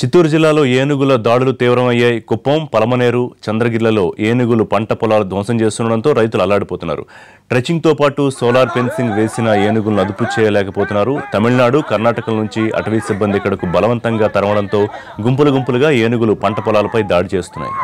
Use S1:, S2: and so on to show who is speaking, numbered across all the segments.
S1: చిత్తూరు జిల్లాలో ఏనుగుల దాడులు తీవ్రమయ్యాయి. కుప్పం, పలమనేరు, చంద్రగిరిలలో ఏనుగులు పంట పొలాలు ధ్వంసం చేస్తుండడంతో రైతులు అల్లాడిపోతున్నారు. ట్రెచింగ్తో పాటు సోలార్ ఫెన్సింగ్ వేసిన ఏనుగులను అదుపు చేయలేకపోతున్నారు. తమిళనాడు, కర్ణాటక నుంచి అటవీ సిబ్బంది ఇక్కడకు బలవంతంగా తరమడంతో గుంపులుగా ఏనుగులు పంట పొలాలపై దాడి చేస్తున్నాయి.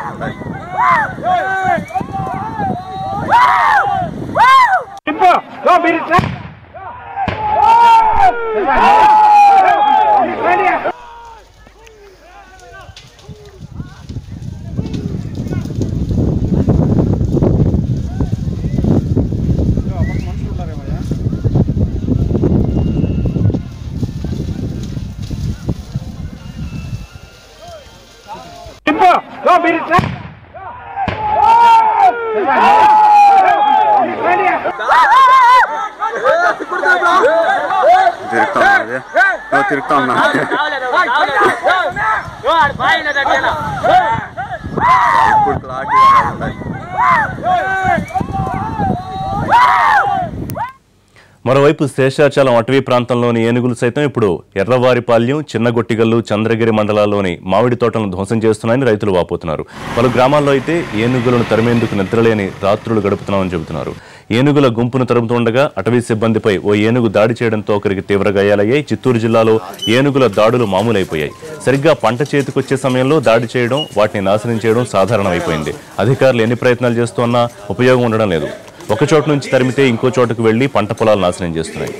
S1: మరోవైపు శేషాచలం అటవీ ప్రాంతంలోని ఏనుగులు సైతం ఇప్పుడు ఎర్రవారిపాల్యం, చిన్నగొట్టిగల్లు, చంద్రగిరి మండలాల్లోని మామిడి తోటలను ధ్వంసం చేస్తున్నాయని రైతులు వాపోతున్నారు. పలు గ్రామాల్లో అయితే ఏనుగులను తరిమేందుకు నిద్రలేని రాత్రులు గడుపుతున్నామని చెబుతున్నారు. ఏనుగుల గుంపును తరుముతుండగా అటవీ సిబ్బందిపై ఓ ఏనుగు దాడి చేయడంతో ఒకరికి తీవ్ర గాయాలయ్యాయి. చిత్తూరు జిల్లాలో ఏనుగుల దాడులు మామూలైపోయాయి. సరిగ్గా పంట చేతికొచ్చే సమయంలో దాడి చేయడం, వాటిని నాశనం చేయడం సాధారణమైపోయింది. అధికారులు ఎన్ని ప్రయత్నాలు చేస్తున్నా ఉపయోగం ఉండడం లేదు. ఒక చోటు నుంచి తరిమితే ఇంకో చోటుకు వెళ్లి పంట పొలాలు నాశనం చేస్తున్నాయి.